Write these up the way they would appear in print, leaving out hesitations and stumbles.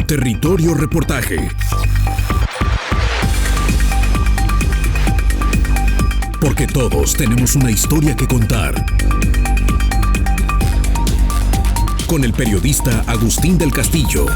Territorio Reportaje. Porque todos tenemos una historia que contar. Con el periodista Agustín del Castillo.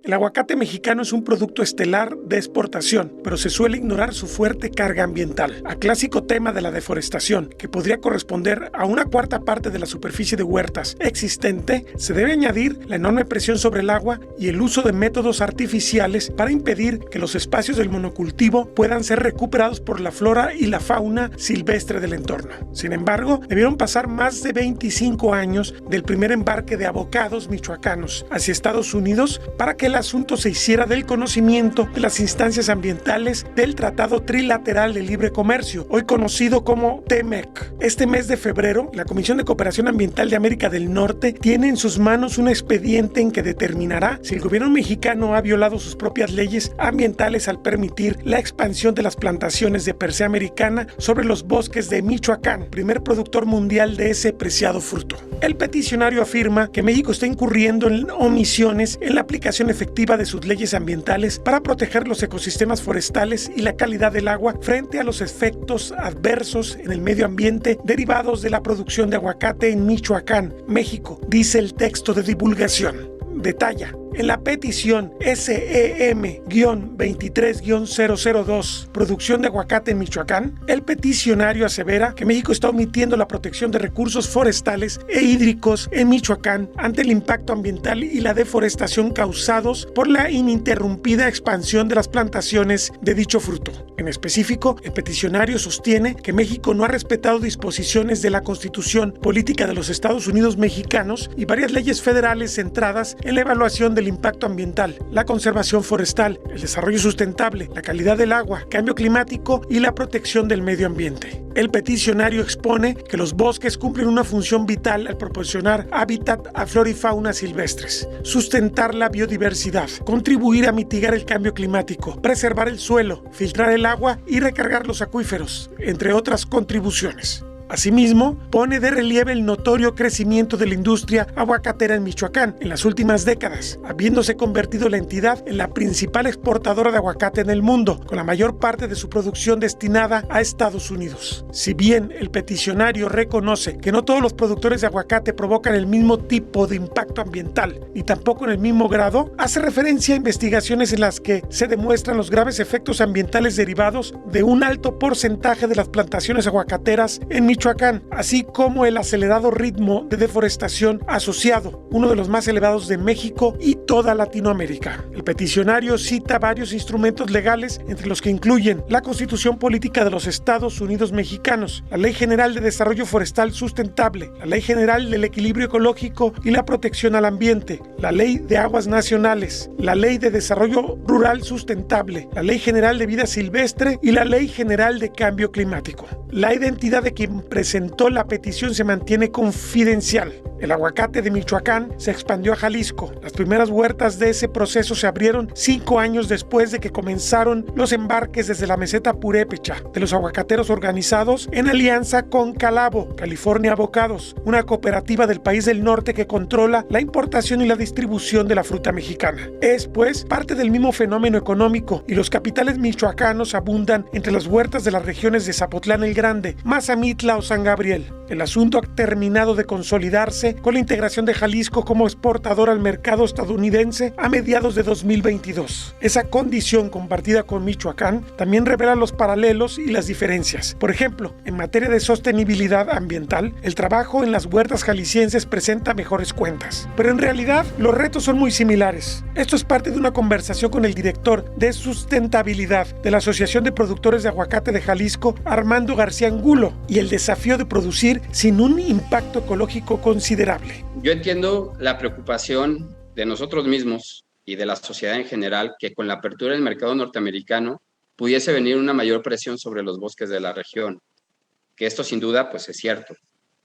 El aguacate mexicano es un producto estelar de exportación, pero se suele ignorar su fuerte carga ambiental, a clásico tema de la deforestación, que podría corresponder a una cuarta parte de la superficie de huertas existente. Se debe añadir la enorme presión sobre el agua y el uso de métodos artificiales para impedir que los espacios del monocultivo puedan ser recuperados por la flora y la fauna silvestre del entorno. Sin embargo, debieron pasar más de 25 años del primer embarque de avocados michoacanos hacia Estados Unidos para que el asunto se hiciera del conocimiento de las instancias ambientales del Tratado Trilateral de Libre Comercio, hoy conocido como TEMEC. Este mes de febrero, la Comisión de Cooperación Ambiental de América del Norte tiene en sus manos un expediente en que determinará si el gobierno mexicano ha violado sus propias leyes ambientales al permitir la expansión de las plantaciones de Persea americana sobre los bosques de Michoacán, primer productor mundial de ese preciado fruto. El peticionario afirma que México está incurriendo en omisiones en la aplicación efectiva de sus leyes ambientales para proteger los ecosistemas forestales y la calidad del agua frente a los efectos adversos en el medio ambiente derivados de la producción de aguacate en Michoacán, México, dice el texto de divulgación. Detalla. En la petición SEM-23-002, producción de aguacate en Michoacán, el peticionario asevera que México está omitiendo la protección de recursos forestales e hídricos en Michoacán ante el impacto ambiental y la deforestación causados por la ininterrumpida expansión de las plantaciones de dicho fruto. En específico, el peticionario sostiene que México no ha respetado disposiciones de la Constitución Política de los Estados Unidos Mexicanos y varias leyes federales centradas en la evaluación del impacto ambiental, la conservación forestal, el desarrollo sustentable, la calidad del agua, cambio climático y la protección del medio ambiente. El peticionario expone que los bosques cumplen una función vital al proporcionar hábitat a flora y fauna silvestres, sustentar la biodiversidad, contribuir a mitigar el cambio climático, preservar el suelo, filtrar el agua y recargar los acuíferos, entre otras contribuciones. Asimismo, pone de relieve el notorio crecimiento de la industria aguacatera en Michoacán en las últimas décadas, habiéndose convertido la entidad en la principal exportadora de aguacate en el mundo, con la mayor parte de su producción destinada a Estados Unidos. Si bien el peticionario reconoce que no todos los productores de aguacate provocan el mismo tipo de impacto ambiental, ni tampoco en el mismo grado, hace referencia a investigaciones en las que se demuestran los graves efectos ambientales derivados de un alto porcentaje de las plantaciones aguacateras en Michoacán, así como el acelerado ritmo de deforestación asociado, uno de los más elevados de México y toda Latinoamérica. El peticionario cita varios instrumentos legales, entre los que incluyen la Constitución Política de los Estados Unidos Mexicanos, la Ley General de Desarrollo Forestal Sustentable, la Ley General del Equilibrio Ecológico y la Protección al Ambiente, la Ley de Aguas Nacionales, la Ley de Desarrollo Rural Sustentable, la Ley General de Vida Silvestre y la Ley General de Cambio Climático. La identidad de quien presentó la petición se mantiene confidencial. El aguacate de Michoacán se expandió a Jalisco. Las primeras huertas de ese proceso se abrieron 5 años después de que comenzaron los embarques desde la meseta purépecha de los aguacateros organizados en alianza con Calavo, California Avocados, una cooperativa del país del norte que controla la importación y la distribución de la fruta mexicana. Es, pues, parte del mismo fenómeno económico y los capitales michoacanos abundan entre las huertas de las regiones de Zapotlán el Grande, Mazamitla o San Gabriel. El asunto ha terminado de consolidarse con la integración de Jalisco como exportador al mercado estadounidense a mediados de 2022. Esa condición compartida con Michoacán también revela los paralelos y las diferencias. Por ejemplo, en materia de sostenibilidad ambiental, el trabajo en las huertas jaliscienses presenta mejores cuentas. Pero en realidad, los retos son muy similares. Esto es parte de una conversación con el director de sustentabilidad de la Asociación de Productores de Aguacate de Jalisco, Armando García Angulo, y el desafío de producir sin un impacto ecológico considerable. Yo entiendo la preocupación de nosotros mismos y de la sociedad en general que con la apertura del mercado norteamericano pudiese venir una mayor presión sobre los bosques de la región, que esto sin duda pues es cierto.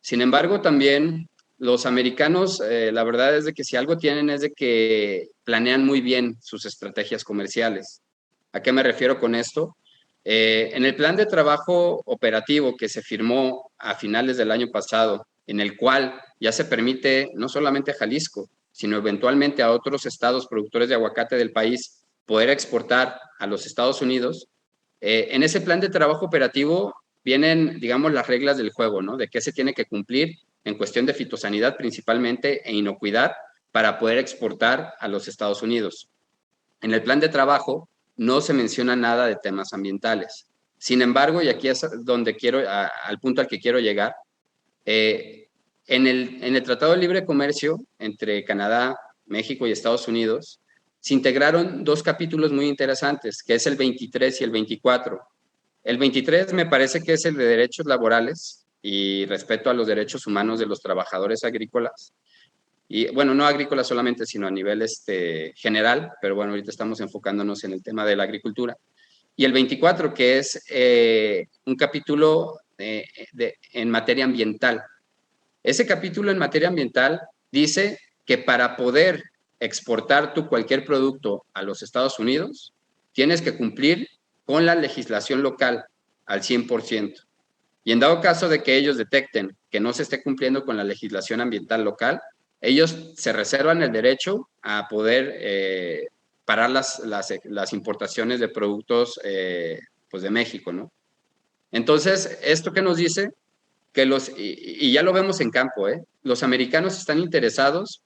Sin embargo, también los americanos, la verdad es de que si algo tienen es de que planean muy bien sus estrategias comerciales. ¿A qué me refiero con esto? En el plan de trabajo operativo que se firmó a finales del año pasado en el cual ya se permite no solamente a Jalisco, sino eventualmente a otros estados productores de aguacate del país poder exportar a los Estados Unidos, en ese plan de trabajo operativo vienen, digamos, las reglas del juego, ¿no? De qué se tiene que cumplir en cuestión de fitosanidad principalmente e inocuidad para poder exportar a los Estados Unidos. En el plan de trabajo no se menciona nada de temas ambientales. Sin embargo, y aquí es donde al punto al que quiero llegar, en el Tratado de Libre Comercio entre Canadá, México y Estados Unidos, se integraron dos capítulos muy interesantes, que es el 23 y el 24. El 23 me parece que es el de derechos laborales y respeto a los derechos humanos de los trabajadores agrícolas. Y bueno, no agrícolas solamente, sino a nivel general, pero bueno, ahorita estamos enfocándonos en el tema de la agricultura. Y el 24, que es un capítulo en materia ambiental. Ese capítulo en materia ambiental dice que para poder exportar tú cualquier producto a los Estados Unidos, tienes que cumplir con la legislación local al 100%. Y en dado caso de que ellos detecten que no se esté cumpliendo con la legislación ambiental local, ellos se reservan el derecho a poder parar las importaciones de productos pues de México, ¿no? Entonces, ¿esto qué nos dice? Que y ya lo vemos en campo, los americanos están interesados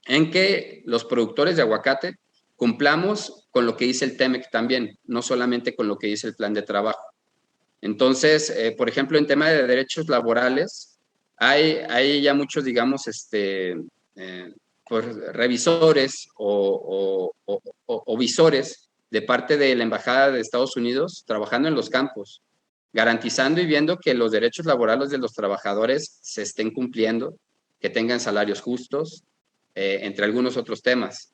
en que los productores de aguacate cumplamos con lo que dice el TEMEC también, no solamente con lo que dice el plan de trabajo. Entonces, por ejemplo, en tema de derechos laborales, hay ya muchos, digamos, pues, revisores o visores de parte de la Embajada de Estados Unidos trabajando en los campos, garantizando y viendo que los derechos laborales de los trabajadores se estén cumpliendo, que tengan salarios justos, entre algunos otros temas.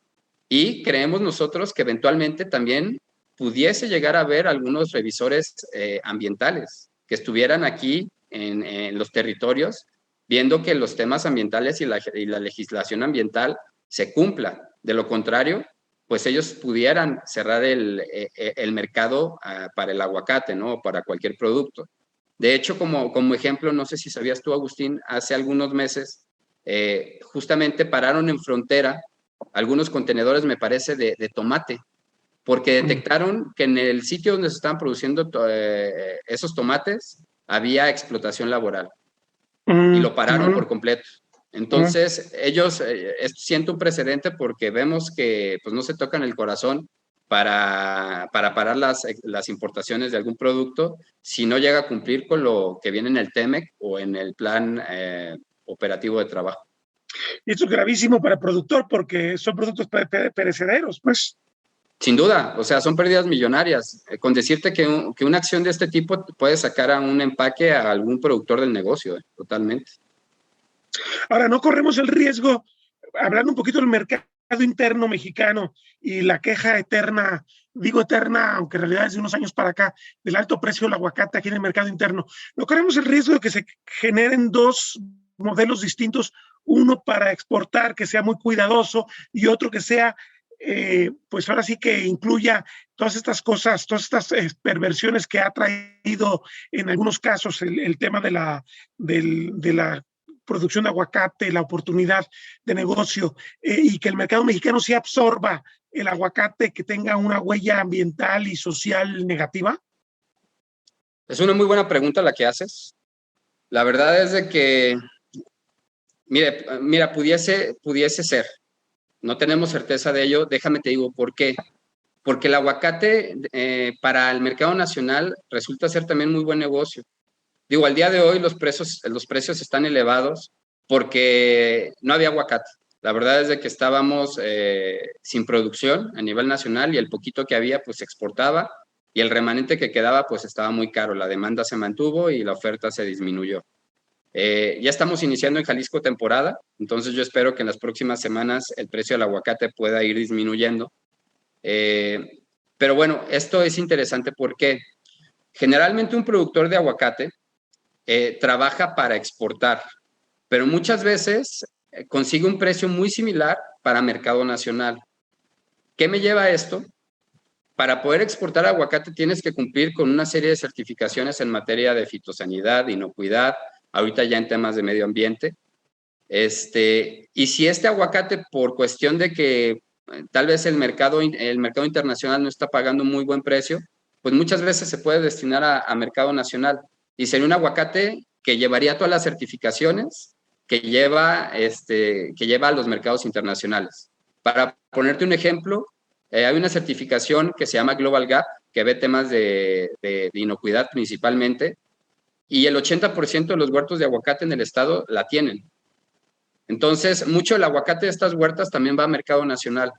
Y creemos nosotros que eventualmente también pudiese llegar a haber algunos revisores ambientales que estuvieran aquí en los territorios, viendo que los temas ambientales y la legislación ambiental se cumplan. De lo contrario, pues ellos pudieran cerrar el mercado para el aguacate, ¿no? O para cualquier producto. De hecho, como ejemplo, no sé si sabías tú, Agustín, hace algunos meses, justamente pararon en frontera algunos contenedores, me parece, de tomate, porque detectaron que en el sitio donde se estaban produciendo esos tomates había explotación laboral y lo pararon por completo. Entonces, ellos siento un precedente porque vemos que pues, no se tocan el corazón para parar las importaciones de algún producto si no llega a cumplir con lo que viene en el TEMEC o en el plan operativo de trabajo. Y esto es gravísimo para el productor porque son productos perecederos, pues. Sin duda, o sea, son pérdidas millonarias. Con decirte que una acción de este tipo puede sacar a un empaque a algún productor del negocio, totalmente. Ahora, no corremos el riesgo, hablando un poquito del mercado interno mexicano y la queja eterna, digo eterna, aunque en realidad es de unos años para acá, del alto precio del aguacate aquí en el mercado interno. No corremos el riesgo de que se generen dos modelos distintos, uno para exportar que sea muy cuidadoso y otro que sea pues ahora sí que incluya todas estas cosas, todas estas perversiones que ha traído en algunos casos el tema de la producción de aguacate, la oportunidad de negocio, y que el mercado mexicano sí absorba el aguacate que tenga una huella ambiental y social negativa? Es una muy buena pregunta la que haces. La verdad es de que, mira, pudiese ser. No tenemos certeza de ello. Déjame te digo por qué. Porque el aguacate para el mercado nacional resulta ser también muy buen negocio. Digo, al día de hoy los precios están elevados porque no había aguacate. La verdad es de que estábamos sin producción a nivel nacional y el poquito que había pues se exportaba y el remanente que quedaba pues estaba muy caro. La demanda se mantuvo y la oferta se disminuyó. Ya estamos iniciando en Jalisco temporada, entonces yo espero que en las próximas semanas el precio del aguacate pueda ir disminuyendo. Pero bueno, esto es interesante porque generalmente un productor de aguacate trabaja para exportar, pero muchas veces consigue un precio muy similar para mercado nacional. ¿Qué me lleva a esto? Para poder exportar aguacate tienes que cumplir con una serie de certificaciones en materia de fitosanidad, inocuidad, ahorita ya en temas de medio ambiente. Y si este aguacate, por cuestión de que tal vez el mercado internacional no está pagando muy buen precio, pues muchas veces se puede destinar a mercado nacional. Y sería un aguacate que llevaría todas las certificaciones que lleva a los mercados internacionales. Para ponerte un ejemplo, hay una certificación que se llama Global Gap, que ve temas de inocuidad principalmente, y el 80% de los huertos de aguacate en el estado la tienen. Entonces, mucho del aguacate de estas huertas también va a mercado nacional.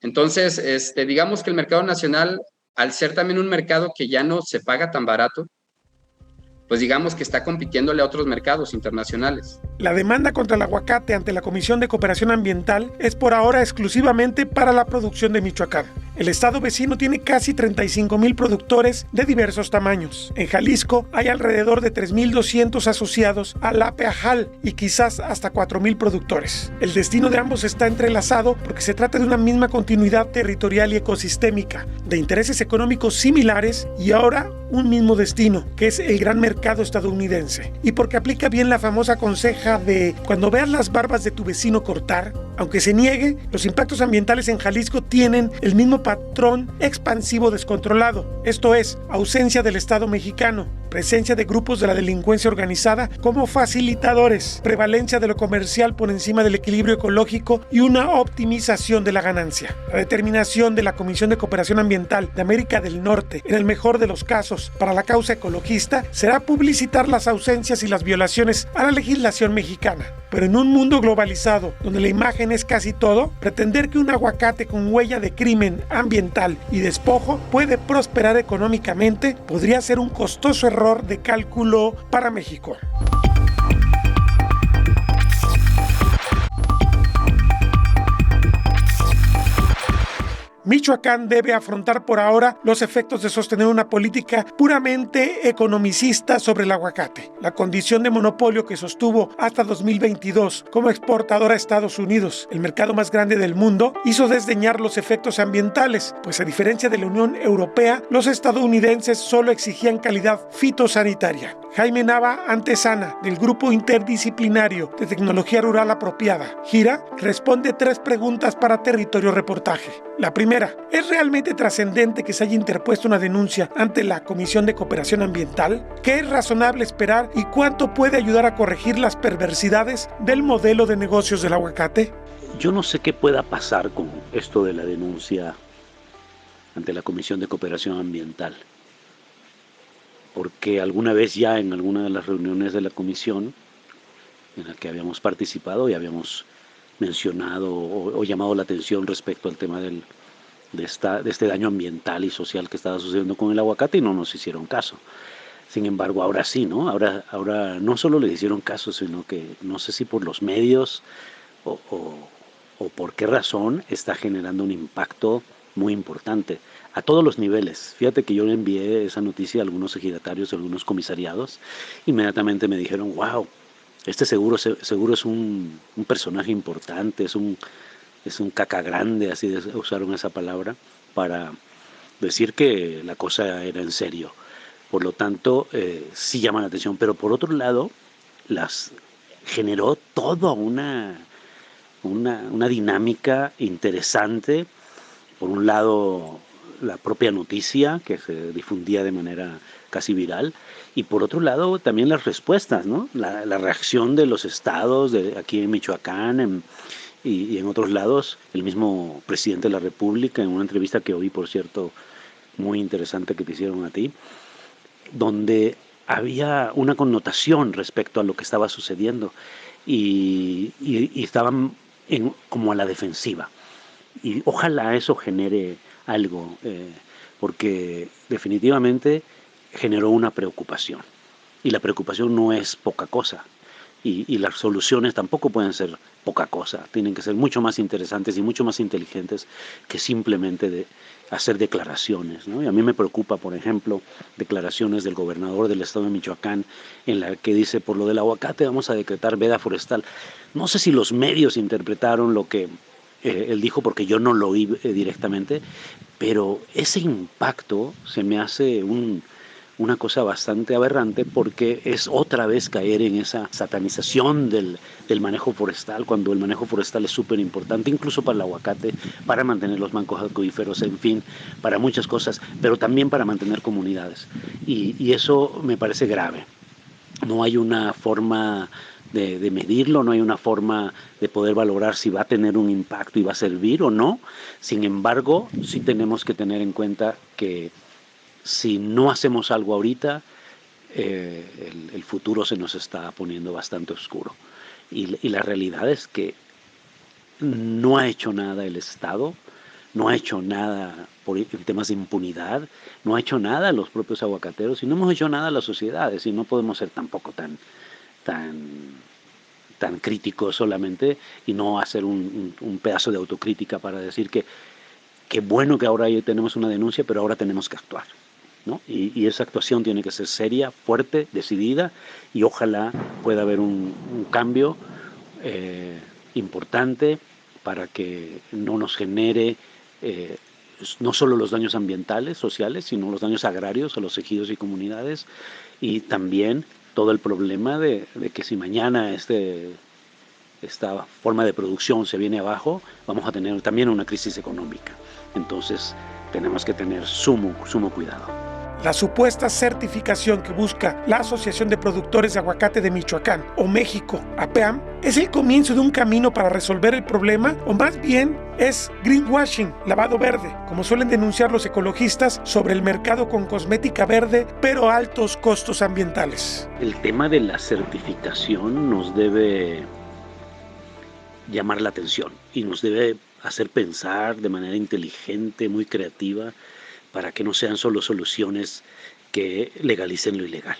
Entonces, digamos que el mercado nacional, al ser también un mercado que ya no se paga tan barato, pues digamos que está compitiéndole a otros mercados internacionales. La demanda contra el aguacate ante la Comisión de Cooperación Ambiental es por ahora exclusivamente para la producción de Michoacán. El estado vecino tiene casi 35,000 productores de diversos tamaños. En Jalisco hay alrededor de 3,200 asociados a la APEAJAL y quizás hasta 4,000 productores. El destino de ambos está entrelazado porque se trata de una misma continuidad territorial y ecosistémica, de intereses económicos similares y ahora un mismo destino, que es el gran mercado estadounidense. Y porque aplica bien la famosa conseja de cuando veas las barbas de tu vecino cortar, aunque se niegue, los impactos ambientales en Jalisco tienen el mismo patrón expansivo descontrolado, esto es, ausencia del Estado mexicano, presencia de grupos de la delincuencia organizada como facilitadores, prevalencia de lo comercial por encima del equilibrio ecológico y una optimización de la ganancia. La determinación de la Comisión de Cooperación Ambiental de América del Norte, en el mejor de los casos, para la causa ecologista, será publicitar las ausencias y las violaciones a la legislación mexicana. Pero en un mundo globalizado, donde la imagen es casi todo, pretender que un aguacate con huella de crimen ambiental y despojo puede prosperar económicamente podría ser un costoso error de cálculo para México. Michoacán debe afrontar por ahora los efectos de sostener una política puramente economicista sobre el aguacate. La condición de monopolio que sostuvo hasta 2022 como exportadora a Estados Unidos, el mercado más grande del mundo, hizo desdeñar los efectos ambientales, pues a diferencia de la Unión Europea, los estadounidenses solo exigían calidad fitosanitaria. Jaime Nava Antesana, del Grupo Interdisciplinario de Tecnología Rural Apropiada, GIRA, responde 3 preguntas para Territorio Reportaje. La primera, ¿es realmente trascendente que se haya interpuesto una denuncia ante la Comisión de Cooperación Ambiental? ¿Qué es razonable esperar y cuánto puede ayudar a corregir las perversidades del modelo de negocios del aguacate? Yo no sé qué pueda pasar con esto de la denuncia ante la Comisión de Cooperación Ambiental, porque alguna vez ya en alguna de las reuniones de la comisión en la que habíamos participado y habíamos mencionado o llamado la atención respecto al tema de este daño ambiental y social que estaba sucediendo con el aguacate y no nos hicieron caso. Sin embargo, ahora sí, ¿no? Ahora no solo les hicieron caso, sino que no sé si por los medios o por qué razón está generando un impacto muy importante a todos los niveles. Fíjate que yo le envié esa noticia a algunos ejidatarios, a algunos comisariados. Inmediatamente me dijeron, wow, este seguro es un personaje importante, es un caca grande, así usaron esa palabra, para decir que la cosa era en serio. Por lo tanto, sí llama la atención. Pero por otro lado, generó toda una dinámica interesante. Por un lado, la propia noticia que se difundía de manera casi viral, y por otro lado también las respuestas, ¿no? La reacción de los estados, aquí en Michoacán y en otros lados. El mismo presidente de la República, en una entrevista que oí, por cierto, muy interesante que te hicieron a ti, donde había una connotación respecto a lo que estaba sucediendo y estaban como a la defensiva. Y ojalá eso genere algo, porque definitivamente generó una preocupación. Y la preocupación no es poca cosa. Y las soluciones tampoco pueden ser poca cosa. Tienen que ser mucho más interesantes y mucho más inteligentes que simplemente hacer declaraciones, ¿no? Y a mí me preocupa, por ejemplo, declaraciones del gobernador del estado de Michoacán en la que dice, por lo del aguacate vamos a decretar veda forestal. No sé si los medios interpretaron lo que él dijo, porque yo no lo oí directamente, pero ese impacto se me hace un una cosa bastante aberrante, porque es otra vez caer en esa satanización del manejo forestal, cuando el manejo forestal es súper importante, incluso para el aguacate, para mantener los bancos acuíferos, en fin, para muchas cosas, pero también para mantener comunidades. Y eso me parece grave. No hay una forma de medirlo, no hay una forma de poder valorar si va a tener un impacto y va a servir o no. Sin embargo, sí tenemos que tener en cuenta que si no hacemos algo ahorita, el futuro se nos está poniendo bastante oscuro. Y la realidad es que no ha hecho nada el Estado, no ha hecho nada en temas de impunidad, no ha hecho nada los propios aguacateros y no hemos hecho nada las sociedades, y no podemos ser tampoco tan críticos solamente y no hacer un pedazo de autocrítica para decir que bueno que ahora tenemos una denuncia, pero ahora tenemos que actuar, ¿no? Y esa actuación tiene que ser seria, fuerte, decidida, y ojalá pueda haber un cambio importante para que no nos genere no solo los daños ambientales, sociales, sino los daños agrarios a los ejidos y comunidades, y también todo el problema de que si mañana esta forma de producción se viene abajo, vamos a tener también una crisis económica. Entonces tenemos que tener sumo cuidado. La supuesta certificación que busca la Asociación de Productores de Aguacate de Michoacán, o México, APAM, ¿es el comienzo de un camino para resolver el problema, o más bien es greenwashing, lavado verde, como suelen denunciar los ecologistas sobre el mercado con cosmética verde, pero altos costos ambientales? El tema de la certificación nos debe llamar la atención y nos debe hacer pensar de manera inteligente, muy creativa, para que no sean solo soluciones que legalicen lo ilegal.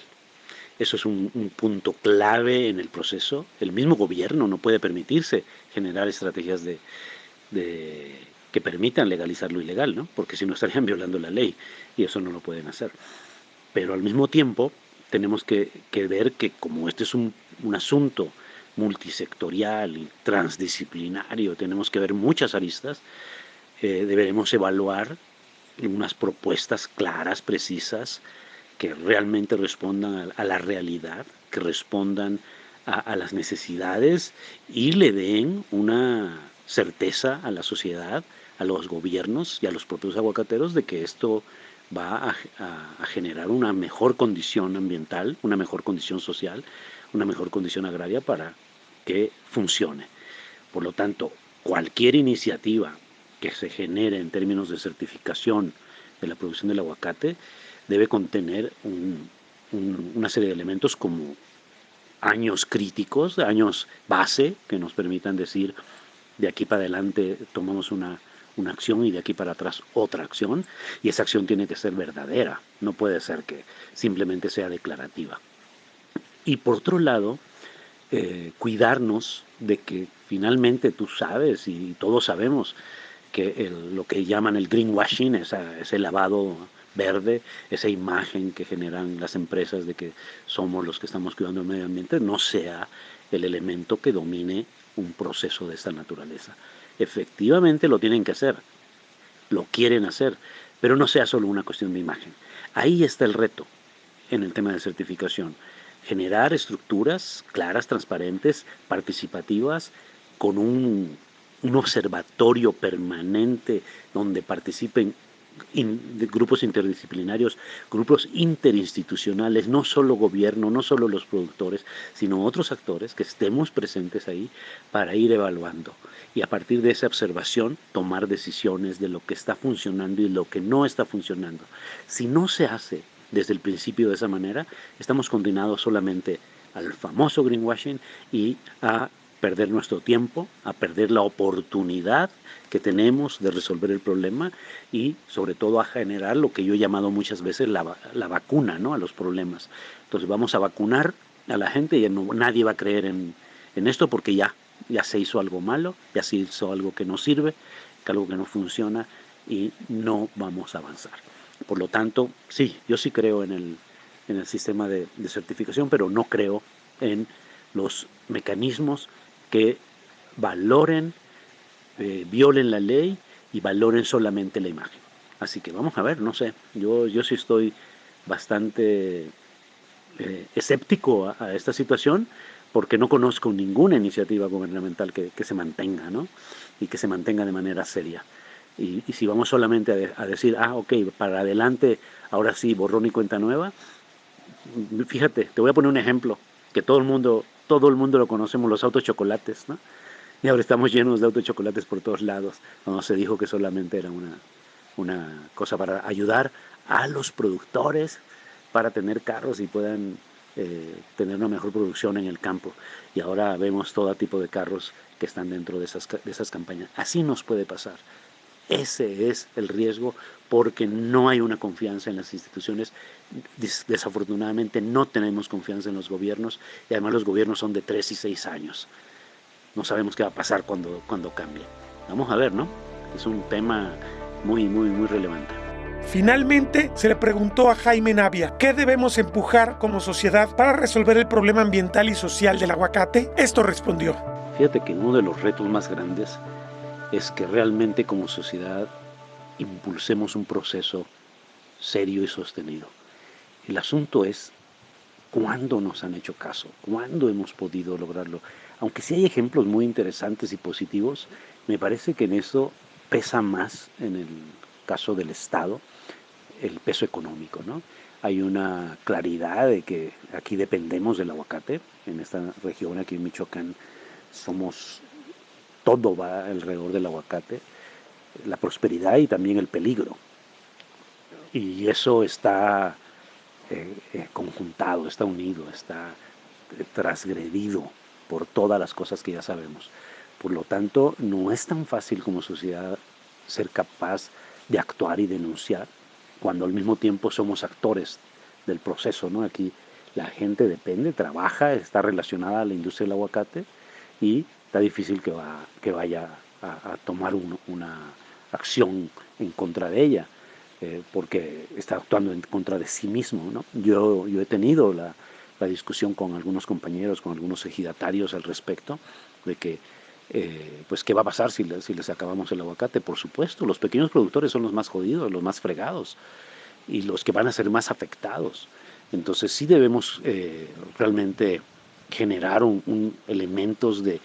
Eso es un punto clave en el proceso. El mismo gobierno no puede permitirse generar estrategias que permitan legalizar lo ilegal, ¿no? Porque si no estarían violando la ley, y eso no lo pueden hacer. Pero al mismo tiempo tenemos que ver que, como este es un asunto multisectorial y transdisciplinario, tenemos que ver muchas aristas, deberemos evaluar unas propuestas claras, precisas, que realmente respondan a la realidad, que respondan a las necesidades y le den una certeza a la sociedad, a los gobiernos y a los propios aguacateros de que esto va a generar una mejor condición ambiental, una mejor condición social, una mejor condición agraria para que funcione. Por lo tanto, cualquier iniciativa que se genere en términos de certificación de la producción del aguacate debe contener una serie de elementos como años críticos, años base, que nos permitan decir de aquí para adelante tomamos una acción y de aquí para atrás otra acción, y esa acción tiene que ser verdadera, no puede ser que simplemente sea declarativa. Y por otro lado, cuidarnos de que finalmente tú sabes y todos sabemos que lo que llaman el greenwashing, ese lavado verde, esa imagen que generan las empresas de que somos los que estamos cuidando el medio ambiente, no sea el elemento que domine un proceso de esta naturaleza. Efectivamente lo tienen que hacer, lo quieren hacer, pero no sea solo una cuestión de imagen. Ahí está el reto en el tema de certificación. Generar estructuras claras, transparentes, participativas, con un observatorio permanente donde participen grupos interdisciplinarios, grupos interinstitucionales, no solo gobierno, no solo los productores, sino otros actores, que estemos presentes ahí para ir evaluando y a partir de esa observación tomar decisiones de lo que está funcionando y lo que no está funcionando. Si no se hace desde el principio de esa manera, estamos condenados solamente al famoso greenwashing y a perder nuestro tiempo, a perder la oportunidad que tenemos de resolver el problema y sobre todo a generar lo que yo he llamado muchas veces la vacuna, ¿no?, a los problemas. Entonces vamos a vacunar a la gente y nadie va a creer en esto porque ya se hizo algo malo, ya se hizo algo que no sirve, algo que no funciona y no vamos a avanzar. Por lo tanto, sí, yo sí creo en el sistema de certificación, pero no creo en los mecanismos que valoren, violen la ley y valoren solamente la imagen. Así que vamos a ver, no sé, yo sí estoy bastante escéptico a esta situación, porque no conozco ninguna iniciativa gubernamental que se mantenga, ¿no? Y que se mantenga de manera seria. Y si vamos solamente a decir, ok, para adelante, ahora sí, borrón y cuenta nueva, fíjate, te voy a poner un ejemplo, que todo el mundo lo conocemos, los autos chocolates, ¿no? Y ahora estamos llenos de autos chocolates por todos lados. No, se dijo que solamente era una cosa para ayudar a los productores para tener carros y puedan tener una mejor producción en el campo. Y ahora vemos todo tipo de carros que están dentro de esas campañas. Así nos puede pasar. Ese es el riesgo, porque no hay una confianza en las instituciones. Desafortunadamente no tenemos confianza en los gobiernos, y además los gobiernos son de 3 y 6 años. No sabemos qué va a pasar cuando cambie. Vamos a ver, ¿no? Es un tema muy, muy, muy relevante. Finalmente, se le preguntó a Jaime Navia, ¿qué debemos empujar como sociedad para resolver el problema ambiental y social del aguacate? Esto respondió. Fíjate que uno de los retos más grandes es que realmente como sociedad impulsemos un proceso serio y sostenido. El asunto es cuándo nos han hecho caso, cuándo hemos podido lograrlo. Aunque sí hay ejemplos muy interesantes y positivos, me parece que en eso pesa más, en el caso del Estado, el peso económico, ¿no? Hay una claridad de que aquí dependemos del aguacate. En esta región, aquí en Michoacán, todo va alrededor del aguacate, la prosperidad y también el peligro. Y eso está conjuntado, está unido, está transgredido por todas las cosas que ya sabemos. Por lo tanto, no es tan fácil como sociedad ser capaz de actuar y denunciar, cuando al mismo tiempo somos actores del proceso, ¿no? Aquí la gente depende, trabaja, está relacionada a la industria del aguacate, y está difícil que vaya a tomar una acción en contra de ella, porque está actuando en contra de sí mismo, ¿no? Yo he tenido la discusión con algunos compañeros, con algunos ejidatarios al respecto, de que pues qué va a pasar si les acabamos el aguacate. Por supuesto, los pequeños productores son los más jodidos, los más fregados, y los que van a ser más afectados. Entonces sí debemos realmente generar elementos de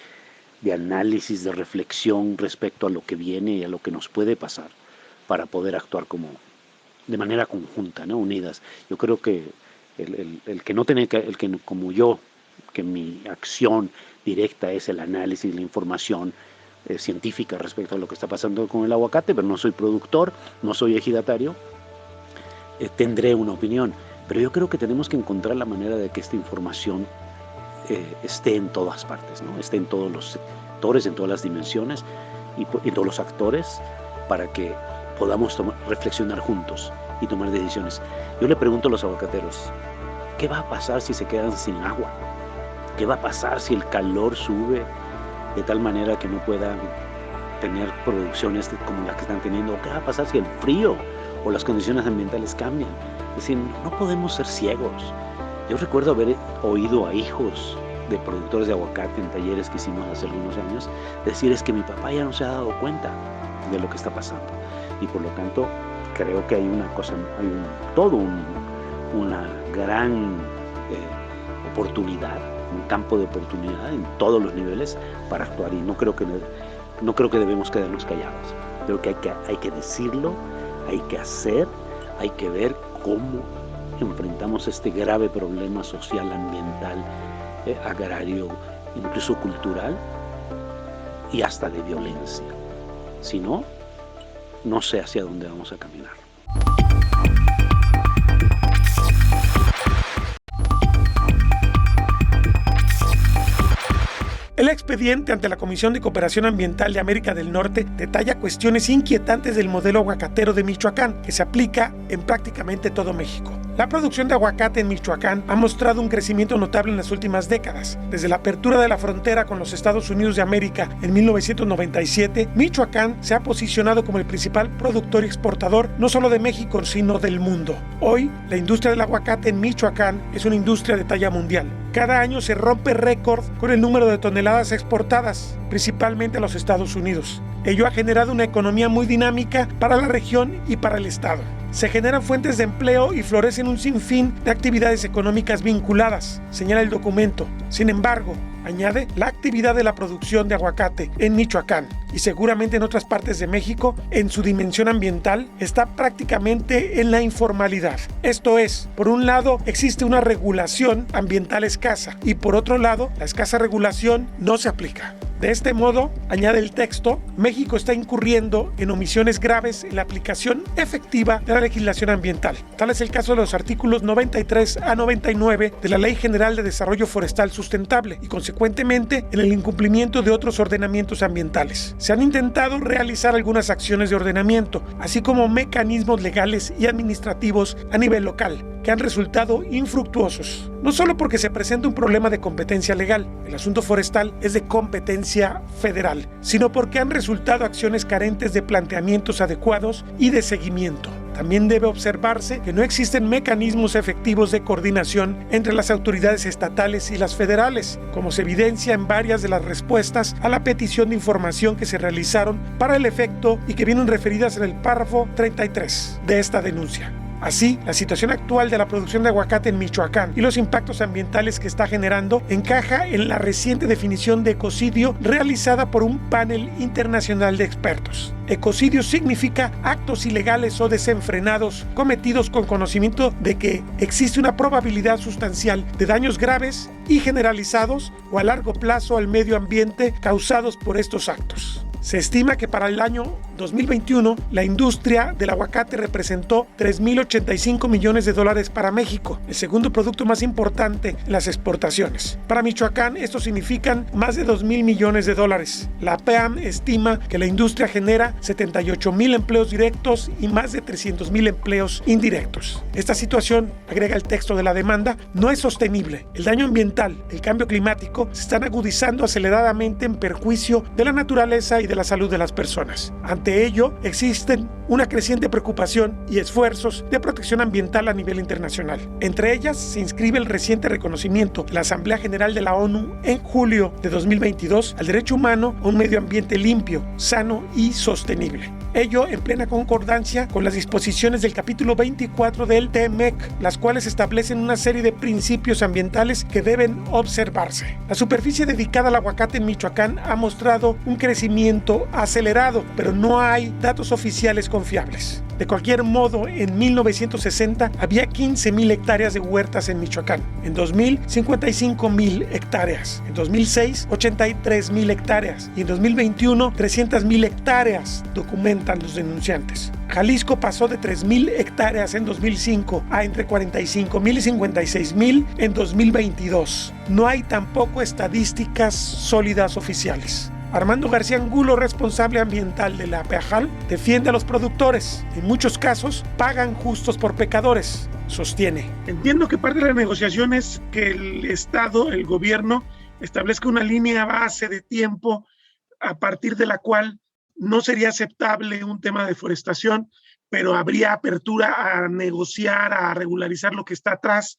análisis, de reflexión respecto a lo que viene y a lo que nos puede pasar, para poder actuar de manera conjunta, ¿no? Unidas. Yo creo que el que como yo, que mi acción directa es el análisis, la información científica respecto a lo que está pasando con el aguacate, pero no soy productor, no soy ejidatario, tendré una opinión. Pero yo creo que tenemos que encontrar la manera de que esta información esté en todas partes, ¿no? Esté en todos los sectores, en todas las dimensiones y en todos los actores, para que podamos reflexionar juntos y tomar decisiones. Yo le pregunto a los aguacateros, ¿qué va a pasar si se quedan sin agua? ¿Qué va a pasar si el calor sube de tal manera que no puedan tener producciones como las que están teniendo? ¿Qué va a pasar si el frío o las condiciones ambientales cambian? Es decir, no podemos ser ciegos. Yo recuerdo haber oído a hijos de productores de aguacate en talleres que hicimos hace algunos años decir, es que mi papá ya no se ha dado cuenta de lo que está pasando. Y por lo tanto, creo que hay una gran oportunidad, un campo de oportunidad en todos los niveles para actuar, y no creo que debemos quedarnos callados. Creo que hay que decirlo, hay que hacer, hay que ver cómo enfrentamos este grave problema social, ambiental, agrario, incluso cultural y hasta de violencia. Si no, no sé hacia dónde vamos a caminar. El expediente ante la Comisión de Cooperación Ambiental de América del Norte detalla cuestiones inquietantes del modelo aguacatero de Michoacán, que se aplica en prácticamente todo México. La producción de aguacate en Michoacán ha mostrado un crecimiento notable en las últimas décadas. Desde la apertura de la frontera con los Estados Unidos de América en 1997, Michoacán se ha posicionado como el principal productor y exportador no solo de México, sino del mundo. Hoy, la industria del aguacate en Michoacán es una industria de talla mundial. Cada año se rompe récord con el número de toneladas exportadas, principalmente a los Estados Unidos. Ello ha generado una economía muy dinámica para la región y para el estado. se generan fuentes de empleo y florecen un sinfín de actividades económicas vinculadas, señala el documento. Sin embargo, añade, la actividad de la producción de aguacate en Michoacán y seguramente en otras partes de México, en su dimensión ambiental, está prácticamente en la informalidad. Esto es, por un lado, existe una regulación ambiental escasa y por otro lado, la escasa regulación no se aplica. De este modo, añade el texto, México está incurriendo en omisiones graves en la aplicación efectiva de la legislación ambiental. Tal es el caso de los artículos 93 a 99 de la Ley General de Desarrollo Forestal Sustentable y, consecuentemente, en el incumplimiento de otros ordenamientos ambientales. Se han intentado realizar algunas acciones de ordenamiento, así como mecanismos legales y administrativos a nivel local, que han resultado infructuosos. No solo porque se presenta un problema de competencia legal, el asunto forestal es de competencia federal, sino porque han resultado acciones carentes de planteamientos adecuados y de seguimiento. También debe observarse que no existen mecanismos efectivos de coordinación entre las autoridades estatales y las federales, como se evidencia en varias de las respuestas a la petición de información que se realizaron para el efecto y que vienen referidas en el párrafo 33 de esta denuncia. Así, la situación actual de la producción de aguacate en Michoacán y los impactos ambientales que está generando encaja en la reciente definición de ecocidio realizada por un panel internacional de expertos. Ecocidio significa actos ilegales o desenfrenados cometidos con conocimiento de que existe una probabilidad sustancial de daños graves y generalizados o a largo plazo al medio ambiente causados por estos actos. Se estima que para el año 2021 la industria del aguacate representó $3,085 millones para México, el segundo producto más importante en las exportaciones. Para Michoacán esto significan más de $2,000 millones. La PEAM estima que la industria genera 78,000 empleos directos y más de 300,000 empleos indirectos. Esta situación, agrega el texto de la demanda, no es sostenible. El daño ambiental, el cambio climático se están agudizando aceleradamente en perjuicio de la naturaleza y de la salud de las personas. Ante ello, existen una creciente preocupación y esfuerzos de protección ambiental a nivel internacional. Entre ellas se inscribe el reciente reconocimiento de la Asamblea General de la ONU en julio de 2022 al derecho humano a un medio ambiente limpio, sano y sostenible. Ello en plena concordancia con las disposiciones del capítulo 24 del TMEC, las cuales establecen una serie de principios ambientales que deben observarse. La superficie dedicada al aguacate en Michoacán ha mostrado un crecimiento acelerado, pero no hay datos oficiales confiables. De cualquier modo, en 1960 había 15,000 hectáreas de huertas en Michoacán. En 2000, 55,000 hectáreas. En 2006, 83,000 hectáreas. Y en 2021, 300,000 hectáreas, documentan los denunciantes. Jalisco pasó de 3,000 hectáreas en 2005 a entre 45,000 y 56,000 en 2022. No hay tampoco estadísticas sólidas oficiales. Armando García Angulo, responsable ambiental de la PEAJAL, defiende a los productores. En muchos casos, pagan justos por pecadores, sostiene. Entiendo que parte de la negociación es que el Estado, el gobierno, establezca una línea base de tiempo a partir de la cual no sería aceptable un tema de deforestación, pero habría apertura a negociar, a regularizar lo que está atrás,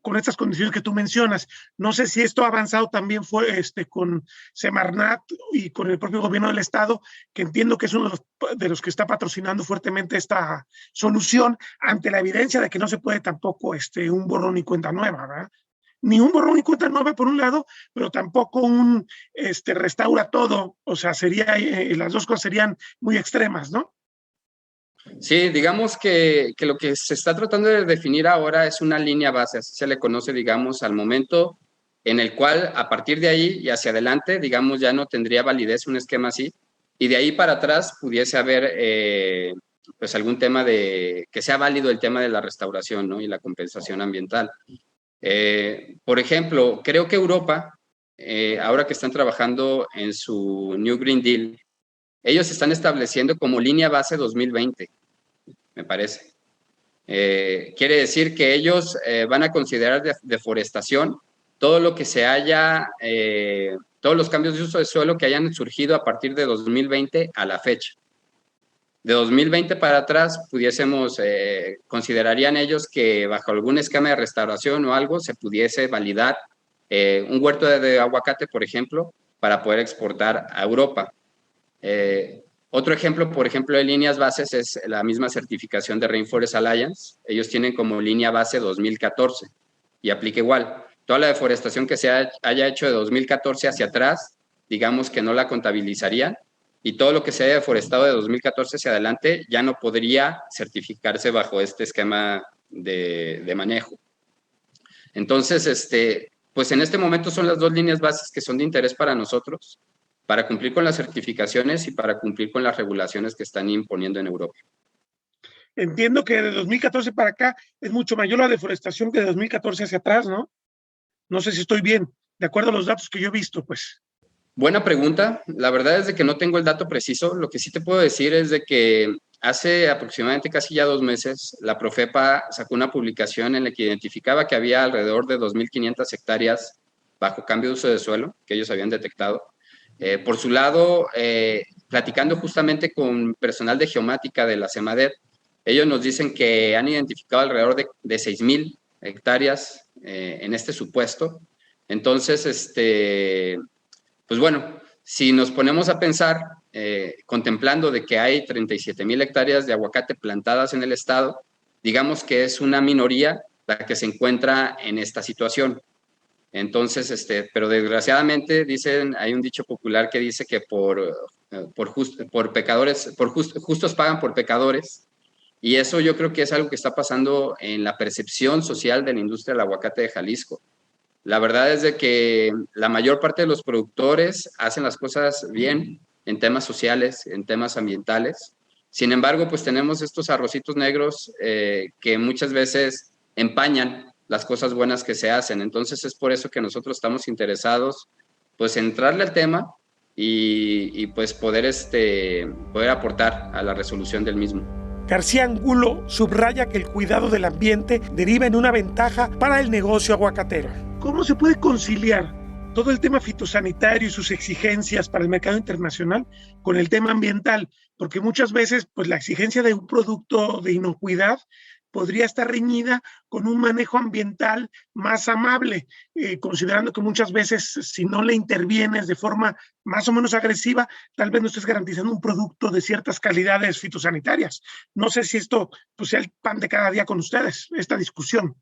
con estas condiciones que tú mencionas. No sé si esto ha avanzado también con Semarnat y con el propio gobierno del estado, que entiendo que es uno de los que está patrocinando fuertemente esta solución ante la evidencia de que no se puede tampoco un borrón y cuenta nueva, ¿verdad? Ni un borrón y cuenta nueva por un lado, pero tampoco un restaura todo. O sea, las dos cosas serían muy extremas, ¿no? Sí, digamos que lo que se está tratando de definir ahora es una línea base, así se le conoce, digamos, al momento en el cual a partir de ahí y hacia adelante, digamos, ya no tendría validez un esquema así, y de ahí para atrás pudiese haber pues algún tema que sea válido el tema de la restauración, ¿no? Y la compensación ambiental. Por ejemplo, creo que Europa, ahora que están trabajando en su New Green Deal, ellos están estableciendo como línea base 2020, me parece. Quiere decir que ellos van a considerar deforestación todo lo que se haya, todos los cambios de uso de suelo que hayan surgido a partir de 2020 a la fecha. De 2020 para atrás considerarían ellos que bajo algún esquema de restauración o algo se pudiese validar un huerto de aguacate, por ejemplo, para poder exportar a Europa. Otro ejemplo, por ejemplo, de líneas bases es la misma certificación de Rainforest Alliance. Ellos tienen como línea base 2014 y aplica igual. Toda la deforestación que se haya hecho de 2014 hacia atrás, digamos que no la contabilizarían, y todo lo que se haya deforestado de 2014 hacia adelante ya no podría certificarse bajo este esquema de manejo. Entonces, pues en este momento son las dos líneas bases que son de interés para nosotros, para cumplir con las certificaciones y para cumplir con las regulaciones que están imponiendo en Europa. Entiendo que de 2014 para acá es mucho mayor la deforestación que de 2014 hacia atrás, ¿no? No sé si estoy bien, de acuerdo a los datos que yo he visto, pues. Buena pregunta. La verdad es de que no tengo el dato preciso. Lo que sí te puedo decir es de que hace aproximadamente casi ya 2 meses, la Profepa sacó una publicación en la que identificaba que había alrededor de 2.500 hectáreas bajo cambio de uso de suelo que ellos habían detectado. Por su lado, platicando justamente con personal de geomática de la CEMADET, ellos nos dicen que han identificado alrededor de 6.000 hectáreas en este supuesto. Entonces, pues bueno, si nos ponemos a pensar, contemplando de que hay 37.000 hectáreas de aguacate plantadas en el estado, digamos que es una minoría la que se encuentra en esta situación. Entonces, pero desgraciadamente hay un dicho popular que dice que justos pagan por pecadores, y eso yo creo que es algo que está pasando en la percepción social de la industria del aguacate de Jalisco. La verdad es de que la mayor parte de los productores hacen las cosas bien en temas sociales, en temas ambientales. Sin embargo, pues tenemos estos arrocitos negros que muchas veces empañan las cosas buenas que se hacen. Entonces es por eso que nosotros estamos interesados pues en entrarle al tema y pues poder aportar a la resolución del mismo. García Angulo subraya que el cuidado del ambiente deriva en una ventaja para el negocio aguacatero. ¿Cómo se puede conciliar todo el tema fitosanitario y sus exigencias para el mercado internacional con el tema ambiental? Porque muchas veces pues, la exigencia de un producto de inocuidad podría estar reñida con un manejo ambiental más amable, considerando que muchas veces si no le intervienes de forma más o menos agresiva, tal vez no estés garantizando un producto de ciertas calidades fitosanitarias. No sé si esto pues, sea el pan de cada día con ustedes, esta discusión.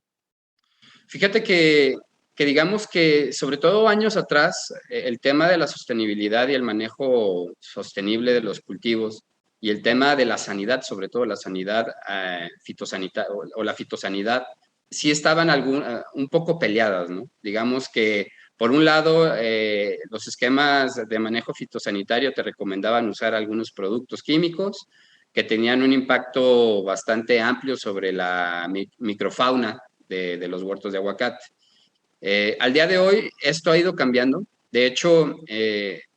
Fíjate que digamos que sobre todo años atrás, el tema de la sostenibilidad y el manejo sostenible de los cultivos y el tema de la sanidad, sobre todo la sanidad fitosanitaria o la fitosanidad, sí estaban un poco peleadas, ¿no? Digamos que, por un lado, los esquemas de manejo fitosanitario te recomendaban usar algunos productos químicos que tenían un impacto bastante amplio sobre la microfauna de los huertos de aguacate. Al día de hoy, esto ha ido cambiando. De hecho,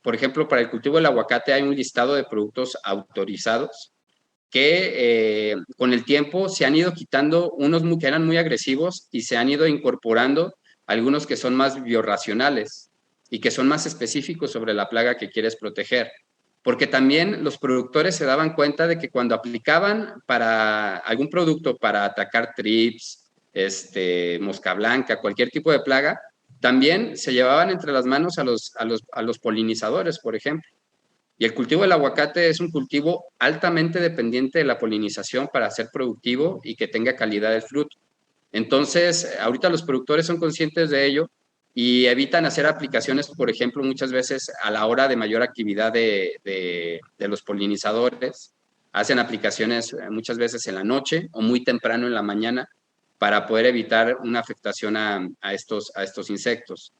por ejemplo, para el cultivo del aguacate hay un listado de productos autorizados que con el tiempo se han ido quitando unos que eran muy agresivos y se han ido incorporando algunos que son más biorracionales y que son más específicos sobre la plaga que quieres proteger. Porque también los productores se daban cuenta de que cuando aplicaban para algún producto para atacar trips, mosca blanca, cualquier tipo de plaga, también se llevaban entre las manos a los polinizadores, por ejemplo. Y el cultivo del aguacate es un cultivo altamente dependiente de la polinización para ser productivo y que tenga calidad de fruto. Entonces, ahorita los productores son conscientes de ello y evitan hacer aplicaciones, por ejemplo, muchas veces a la hora de mayor actividad de los polinizadores. Hacen aplicaciones muchas veces en la noche o muy temprano en la mañana para poder evitar una afectación a estos insectos.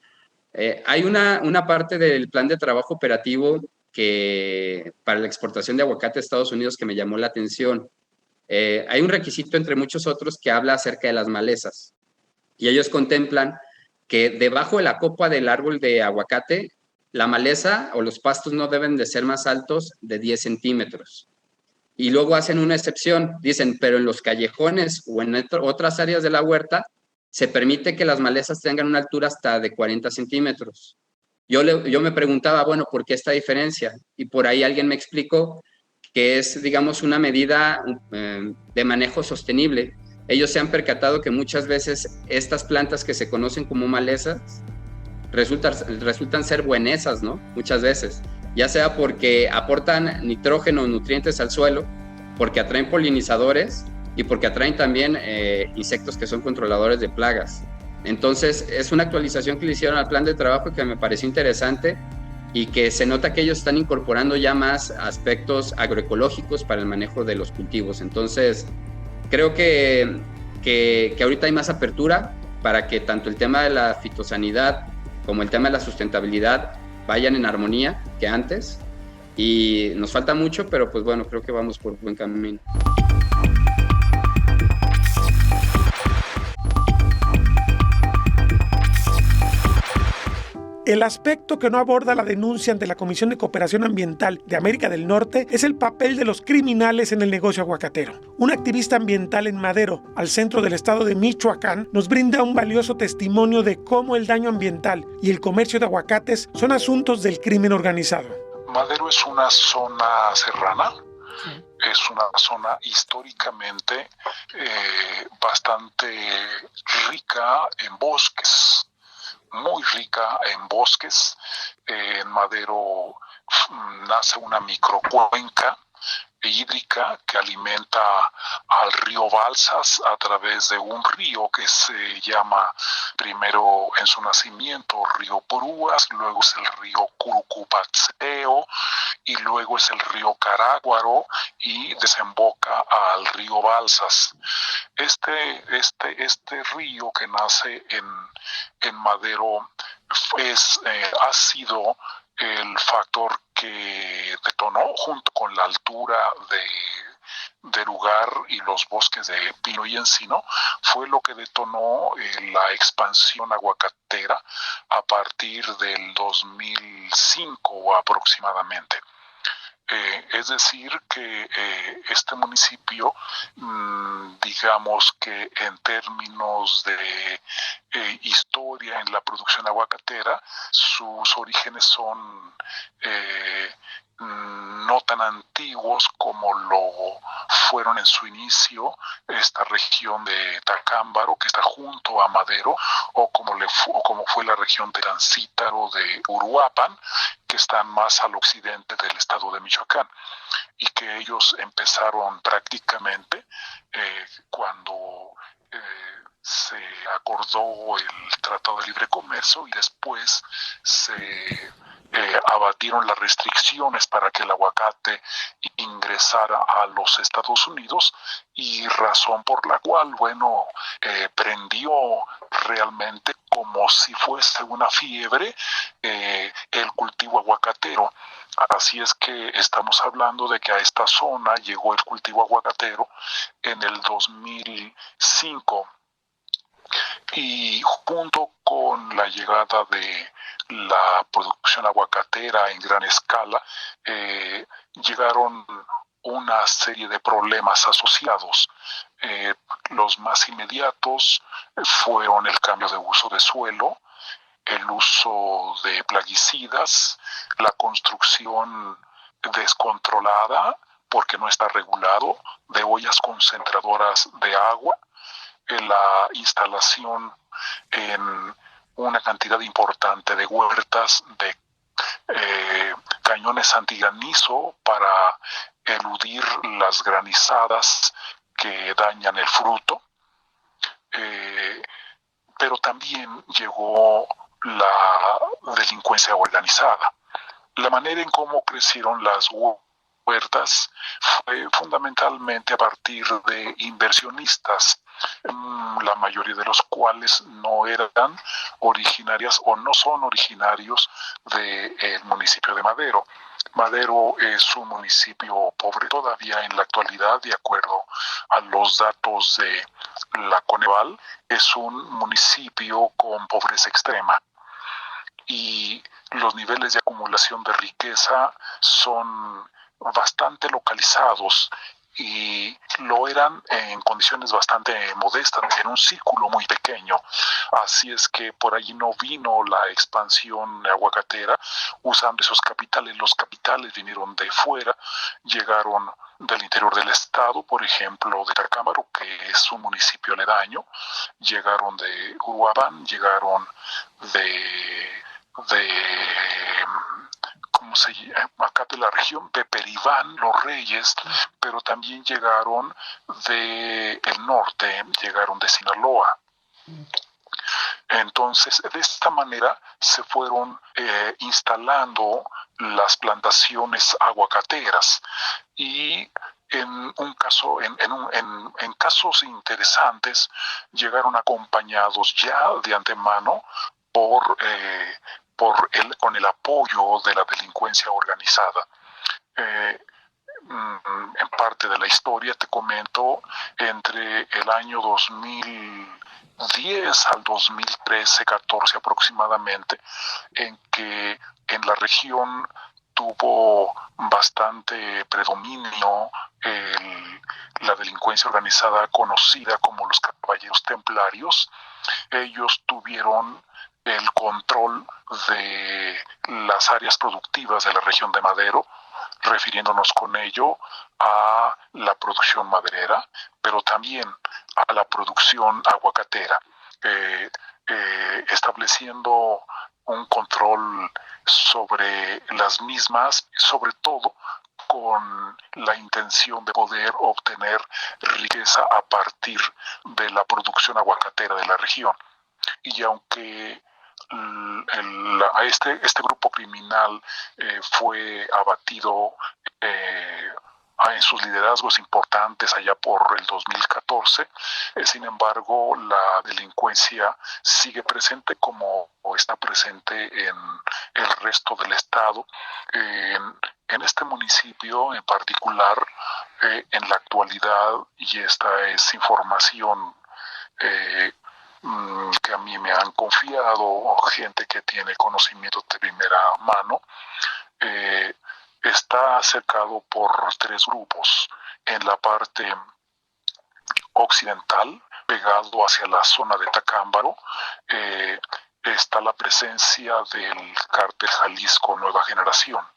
Hay una parte del plan de trabajo operativo para la exportación de aguacate a Estados Unidos que me llamó la atención. Hay un requisito entre muchos otros que habla acerca de las malezas y ellos contemplan que debajo de la copa del árbol de aguacate, la maleza o los pastos no deben de ser más altos de 10 centímetros. Y luego hacen una excepción, dicen, pero en los callejones o en otras áreas de la huerta se permite que las malezas tengan una altura hasta de 40 centímetros. Yo me preguntaba, bueno, ¿por qué esta diferencia? Y por ahí alguien me explicó que es, digamos, una medida de manejo sostenible. Ellos se han percatado que muchas veces estas plantas que se conocen como malezas resultan ser buenesas, ¿no? Muchas veces. ya sea porque aportan nitrógeno o nutrientes al suelo, porque atraen polinizadores y porque atraen también insectos que son controladores de plagas. Entonces, es una actualización que le hicieron al plan de trabajo que me pareció interesante y que se nota que ellos están incorporando ya más aspectos agroecológicos para el manejo de los cultivos. Entonces, creo que ahorita hay más apertura para que tanto el tema de la fitosanidad como el tema de la sustentabilidad vayan en armonía que antes. Y nos falta mucho, pero pues bueno, creo que vamos por buen camino. El aspecto que no aborda la denuncia ante la Comisión de Cooperación Ambiental de América del Norte es el papel de los criminales en el negocio aguacatero. Un activista ambiental en Madero, al centro del estado de Michoacán, nos brinda un valioso testimonio de cómo el daño ambiental y el comercio de aguacates son asuntos del crimen organizado. Madero es una zona serrana. Sí. Es una zona históricamente bastante rica en bosques. Muy rica en bosques. En Madero nace una microcuenca hídrica que alimenta al río Balsas a través de un río que se llama primero en su nacimiento río Porúas, luego es el río Curucupatseo y luego es el río Caráguaro y desemboca al río Balsas. Este río que nace en Madero ha sido el factor que detonó, junto con la altura de lugar y los bosques de pino y encino, fue lo que detonó la expansión aguacatera a partir del 2005 aproximadamente. Es decir, que este municipio, digamos que en términos de historia en la producción aguacatera, sus orígenes son no tan antiguos como lo fueron en su inicio esta región de Tacámbaro, que está junto a Madero, o como fue la región de Tancítaro, de Uruapan, que están más al occidente del estado de Michoacán, y que ellos empezaron prácticamente cuando se acordó el Tratado de Libre Comercio y después se abatieron las restricciones para que el aguacate ingresara a los Estados Unidos, y razón por la cual, prendió realmente como si fuese una fiebre el cultivo aguacatero. Así es que estamos hablando de que a esta zona llegó el cultivo aguacatero en el 2005. Y junto con la llegada de la producción aguacatera en gran escala, llegaron una serie de problemas asociados. Los más inmediatos fueron el cambio de uso de suelo, el uso de plaguicidas, la construcción descontrolada, porque no está regulado, de ollas concentradoras de agua, la instalación en una cantidad importante de huertas, de cañones antigranizo para eludir las granizadas que dañan el fruto, pero también llegó la delincuencia organizada. La manera en cómo crecieron las huertas fue fundamentalmente a partir de inversionistas, la mayoría de los cuales no eran originarias o no son originarios del municipio de Madero. Madero es un municipio pobre todavía en la actualidad, de acuerdo a los datos de la Coneval, es un municipio con pobreza extrema. Y los niveles de acumulación de riqueza son bastante localizados y lo eran en condiciones bastante modestas, en un círculo muy pequeño. Así es que por allí no vino la expansión aguacatera usando esos capitales. Los capitales vinieron de fuera, llegaron del interior del estado, por ejemplo, de Tacámbaro, que es un municipio aledaño, llegaron de Uruapan, llegaron de acá de la región, Peperibán, Los Reyes, pero también llegaron del norte, llegaron de Sinaloa. Entonces, de esta manera se fueron instalando las plantaciones aguacateras y en casos interesantes llegaron acompañados ya de antemano con el apoyo de la delincuencia organizada. En parte de la historia te comento, entre el año 2010 al 2013-14 aproximadamente, en que en la región tuvo bastante predominio la delincuencia organizada conocida como los Caballeros Templarios. Ellos tuvieron el control de las áreas productivas de la región de Madero, refiriéndonos con ello a la producción maderera, pero también a la producción aguacatera, estableciendo un control sobre las mismas, sobre todo con la intención de poder obtener riqueza a partir de la producción aguacatera de la región. Y aunque este grupo criminal fue abatido en sus liderazgos importantes allá por el 2014, sin embargo la delincuencia sigue presente como está presente en el resto del estado. En este municipio en particular, en la actualidad, y esta es información que a mí me han confiado gente que tiene conocimiento de primera mano, está cercado por 3 grupos. En la parte occidental, pegado hacia la zona de Tacámbaro, está la presencia del cártel Jalisco Nueva Generación.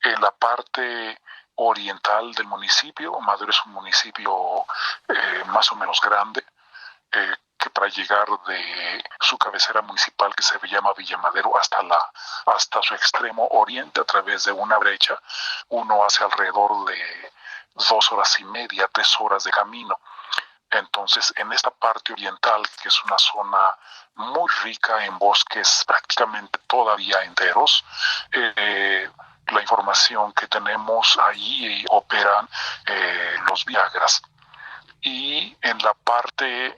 En la parte oriental del municipio, Madero es un municipio más o menos grande, que para llegar de su cabecera municipal, que se llama Villa Madero, hasta su extremo oriente, a través de una brecha, uno hace alrededor de 2 horas y media, 3 horas de camino. Entonces, en esta parte oriental, que es una zona muy rica en bosques prácticamente todavía enteros, la información que tenemos ahí operan los Viagras. Y en la parte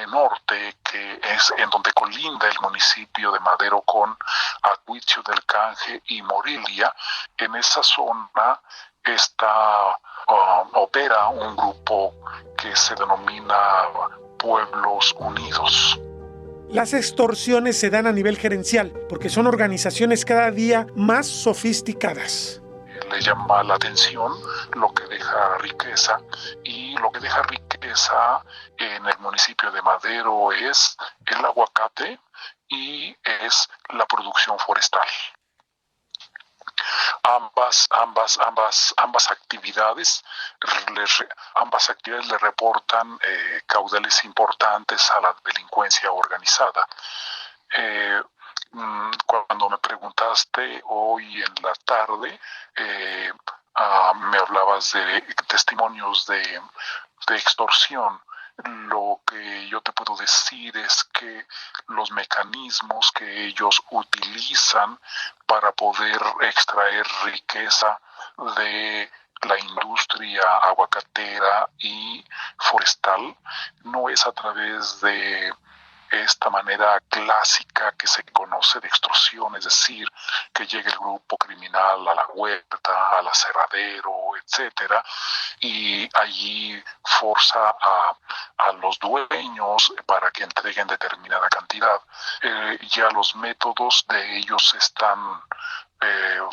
norte, que es en donde colinda el municipio de Madero con Acuitzio del Canje y Morelia, en esa zona opera un grupo que se denomina Pueblos Unidos. Las extorsiones se dan a nivel gerencial porque son organizaciones cada día más sofisticadas. Le llama la atención lo que deja riqueza, y lo que deja riqueza en el municipio de Madero es el aguacate y es la producción forestal. Ambas actividades le reportan caudales importantes a la delincuencia organizada. Cuando me preguntaste hoy en la tarde, me hablabas de testimonios de extorsión. Lo que yo te puedo decir es que los mecanismos que ellos utilizan para poder extraer riqueza de la industria aguacatera y forestal no es a través de esta manera clásica que se conoce de extorsión, es decir, que llegue el grupo criminal a la huerta, al aserradero, etcétera, y allí forza a los dueños para que entreguen determinada cantidad. Ya los métodos de ellos están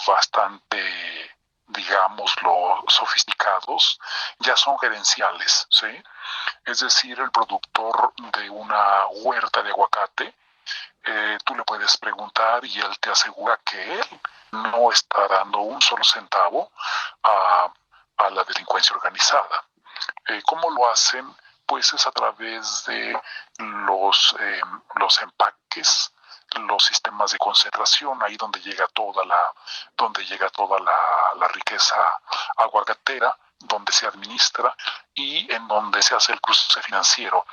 bastante, digámoslo, sofisticados, ya son gerenciales, ¿sí? Es decir, el productor de una huerta de aguacate, tú le puedes preguntar y él te asegura que él no está dando un solo centavo a la delincuencia organizada. ¿Cómo lo hacen? Pues es a través de los empaques, los sistemas de concentración, ahí donde llega toda la riqueza aguacatera, donde se administra y en donde se hace el cruce financiero.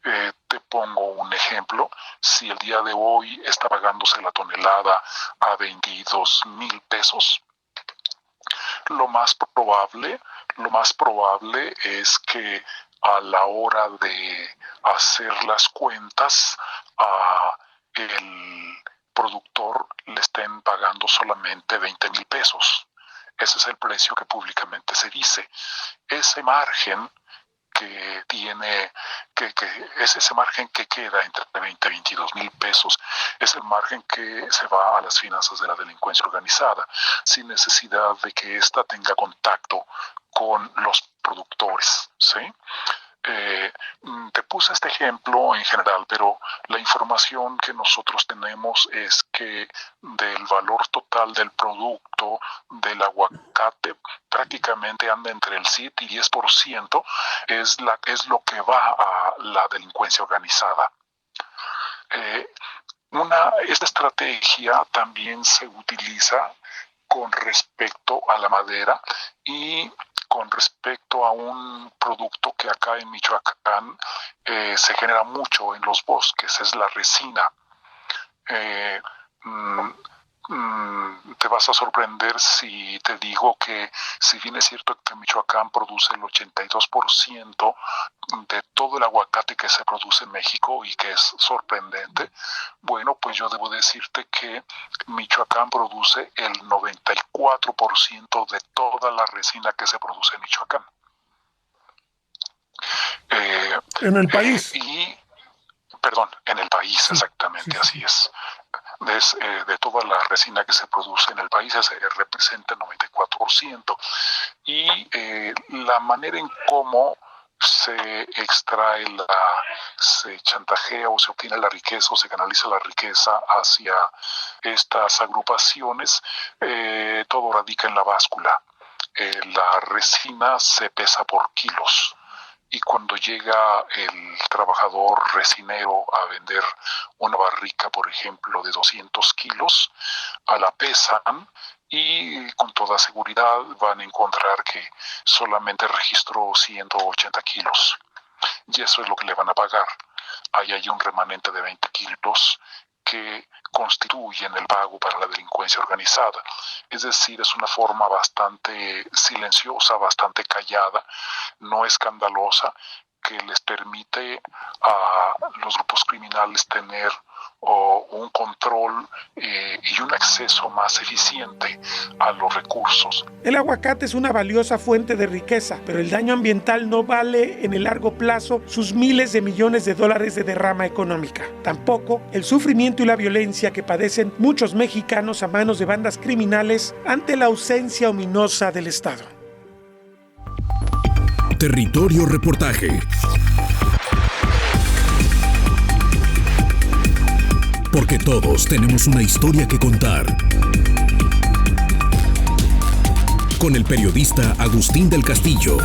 Te pongo un ejemplo: si el día de hoy está pagándose la tonelada a 22,000 pesos, lo más probable es que a la hora de hacer las cuentas a el productor le estén pagando solamente 20,000 pesos. Ese es el precio que públicamente se dice. Ese margen que tiene, es ese margen que queda entre 20 y 22,000 pesos, es el margen que se va a las finanzas de la delincuencia organizada, sin necesidad de que ésta tenga contacto con los productores, ¿sí? Te puse este ejemplo en general, pero la información que nosotros tenemos es que del valor total del producto del aguacate prácticamente anda entre el 7 y 10%, es lo que va a la delincuencia organizada. Esta estrategia también se utiliza con respecto a la madera y con respecto a un producto que acá en Michoacán se genera mucho en los bosques, es la resina. Te vas a sorprender si te digo que, si bien es cierto que Michoacán produce el 82% de todo el aguacate que se produce en México, y que es sorprendente, bueno, pues yo debo decirte que Michoacán produce el 94% de toda la resina que se produce en Michoacán. En el país. En el país, exactamente, así es. De toda la resina que se produce en el país representa el 94%. Y la manera en cómo se extrae, se chantajea o se obtiene la riqueza o se canaliza la riqueza hacia estas agrupaciones, todo radica en la báscula. La resina se pesa por kilos. Y cuando llega el trabajador resinero a vender una barrica, por ejemplo, de 200 kilos, la pesan y con toda seguridad van a encontrar que solamente registró 180 kilos. Y eso es lo que le van a pagar. Ahí hay un remanente de 20 kilos que constituyen el pago para la delincuencia organizada. Es decir, es una forma bastante silenciosa, bastante callada, no escandalosa, que les permite a los grupos criminales tener un control y un acceso más eficiente a los recursos. El aguacate es una valiosa fuente de riqueza, pero el daño ambiental no vale en el largo plazo sus miles de millones de dólares de derrama económica. Tampoco el sufrimiento y la violencia que padecen muchos mexicanos a manos de bandas criminales ante la ausencia ominosa del Estado. Territorio Reportaje. Porque todos tenemos una historia que contar. Con el periodista Agustín del Castillo.